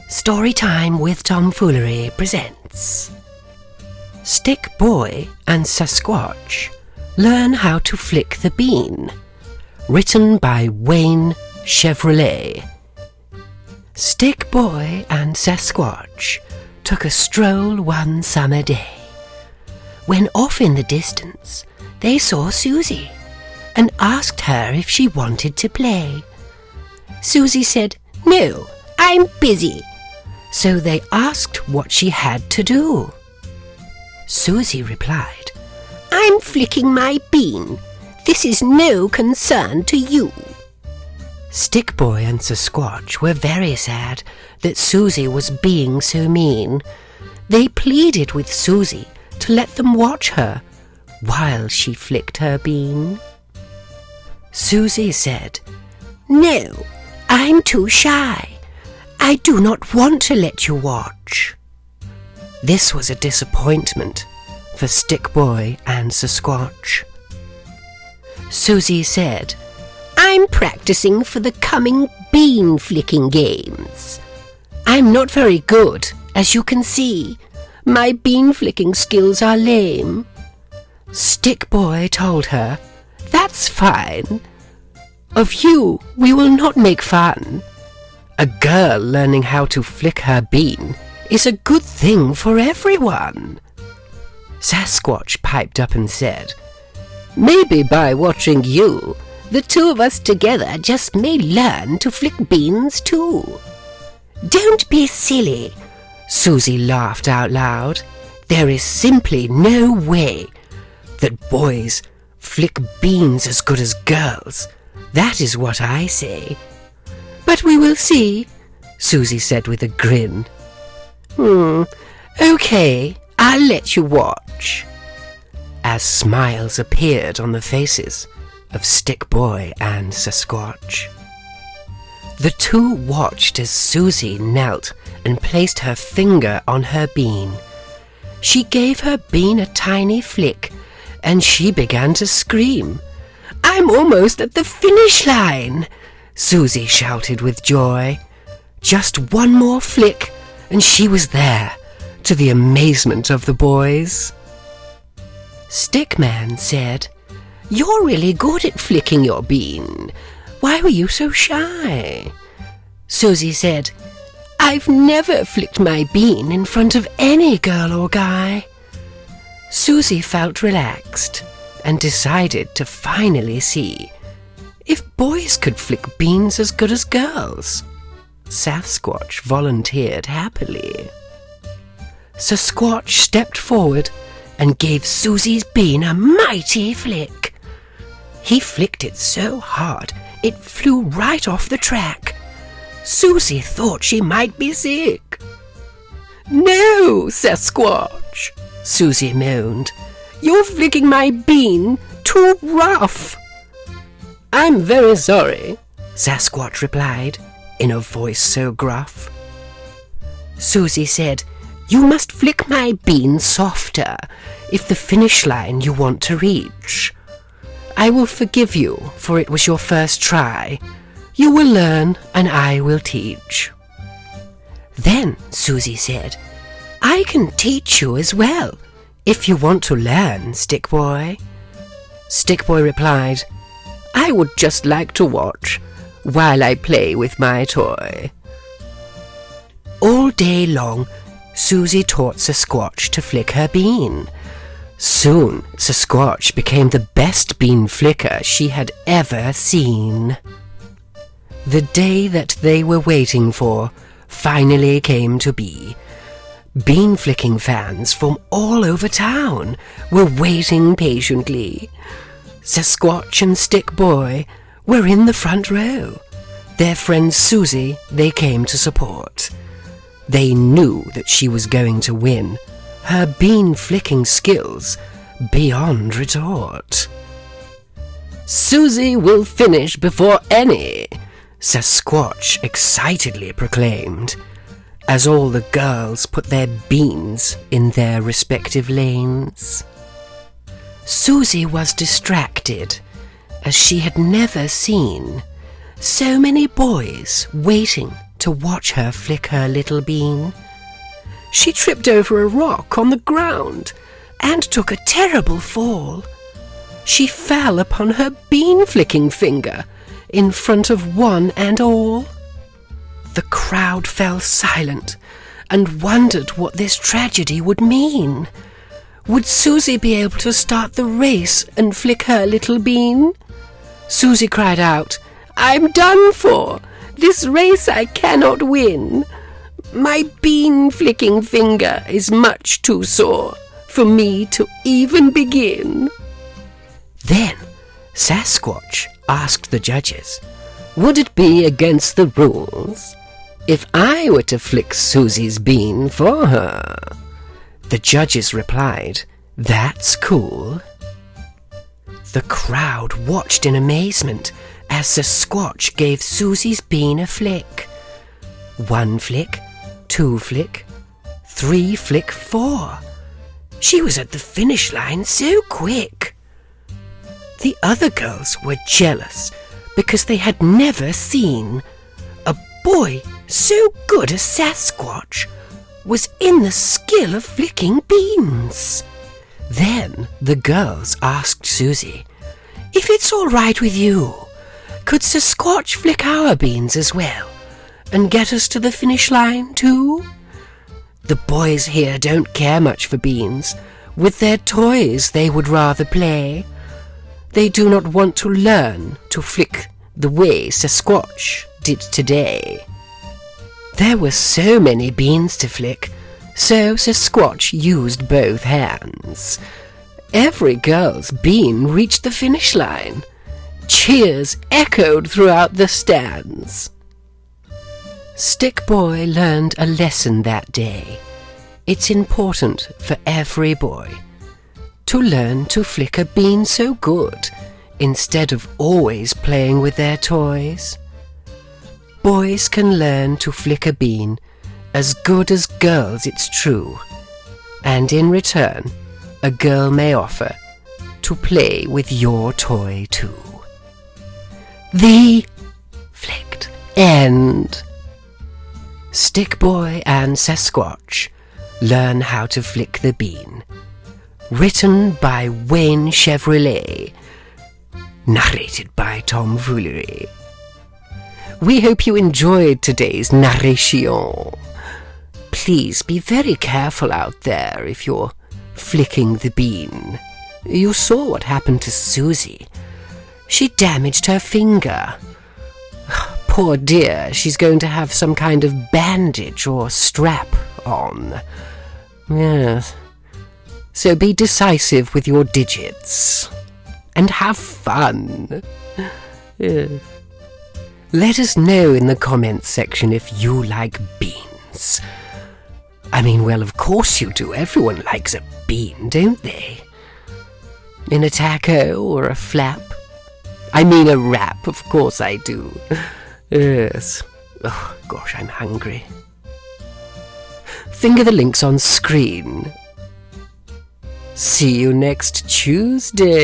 Storytime with Tom Foolery presents Stick Boy and Sasquatch Learn How to Flick the Bean. Written by Wayne Chevrolet. Stick Boy and Sasquatch took a stroll one summer day. When off in the distance, they saw Susie and asked her if she wanted to play. Susie said, "No, I'm busy." So they asked what she had to do. Susie replied, "I'm flicking my bean. This is no concern to you." Stick Boy and Sasquatch were very sad that Susie was being so mean. They pleaded with Susie to let them watch her while she flicked her bean. Susie said, "No, I'm too shy. I do not want to let you watch." This was a disappointment for Stick Boy and Sasquatch. Susie said, "I'm practicing for the coming bean flicking games. I'm not very good, as you can see. My bean flicking skills are lame." Stick Boy told her, "That's fine. Of you we will not make fun. A girl learning how to flick her bean is a good thing for everyone." Sasquatch piped up and said, "Maybe by watching you, the two of us together just may learn to flick beans too." "Don't be silly," Susie laughed out loud. "There is simply no way that boys flick beans as good as girls. That is what I say." "But we will see," Susie said with a grin. Okay, I'll let you watch." As smiles appeared on the faces of Stick Boy and Sasquatch. The two watched as Susie knelt and placed her finger on her bean. She gave her bean a tiny flick, and she began to scream. "I'm almost at the finish line," Susie shouted with joy. Just one more flick, and she was there, to the amazement of the boys. Stickman said, "You're really good at flicking your bean. Why were you so shy?" Susie said, "I've never flicked my bean in front of any girl or guy." Susie felt relaxed and decided to finally see if boys could flick beans as good as girls. Sasquatch volunteered happily. Sasquatch stepped forward and gave Susie's bean a mighty flick. He flicked it so hard it flew right off the track. Susie thought she might be sick. "No, Sasquatch," Susie moaned. "You're flicking my bean too rough." "I'm very sorry," Sasquatch replied, in a voice so gruff. Susie said, "You must flick my bean softer if the finish line you want to reach. I will forgive you, for it was your first try. You will learn, and I will teach." Then Susie said, "I can teach you as well, if you want to learn, Stick Boy." Stick Boy replied, "I would just like to watch while I play with my toy." All day long, Susie taught Sasquatch to flick her bean. Soon, Sasquatch became the best bean flicker she had ever seen. The day that they were waiting for finally came to be. Bean flicking fans from all over town were waiting patiently. Sasquatch and Stick Boy were in the front row. Their friend Susie they came to support. They knew that she was going to win, her bean flicking skills beyond retort. "Susie will finish before any," Sasquatch excitedly proclaimed, as all the girls put their beans in their respective lanes. Susie was distracted, as she had never seen so many boys waiting to to watch her flick her little bean. She tripped over a rock on the ground and took a terrible fall. She fell upon her bean-flicking finger in front of one and all. The crowd fell silent and wondered what this tragedy would mean. Would Susie be able to start the race and flick her little bean? Susie cried out, "I'm done for! This race I cannot win! My bean-flicking finger is much too sore for me to even begin." Then Sasquatch asked the judges, would it be against the rules if I were to flick Susie's bean for her? The judges replied, "That's cool." The crowd watched in amazement as Sasquatch gave Susie's bean a flick. 1 flick, 2 flick, 3 flick, 4. She was at the finish line so quick. The other girls were jealous because they had never seen a boy so good as Sasquatch was in the skill of flicking beans. Then the girls asked Susie, "If it's all right with you, could Sasquatch flick our beans as well and get us to the finish line too? The boys here don't care much for beans. With their toys they would rather play. They do not want to learn to flick the way Sasquatch did today." There were so many beans to flick, so Sasquatch used both hands. Every girl's bean reached the finish line. Cheers echoed throughout the stands. Stick Boy learned a lesson that day. It's important for every boy to learn to flick a bean so good instead of always playing with their toys. Boys can learn to flick a bean as good as girls, it's true, and in return a girl may offer to play with your toy too. The flicked end. Stick Boy and Sasquatch learn how to flick the bean. Written by Wayne Chevrolet. Narrated by Tom Foolery. We hope you enjoyed today's narration. Please be very careful out there if you're flicking the bean. You saw what happened to Susie. She damaged her finger. Poor dear, she's going to have some kind of bandage or strap on. Yes. So be decisive with your digits. And have fun. Yes. Let us know in the comments section if you like beans. I mean, well, of course you do. Everyone likes a bean, don't they? In a taco or a flap? I mean a wrap, of course I do. Yes. Oh, gosh, I'm hungry. Finger the links on screen. See you next Tuesday.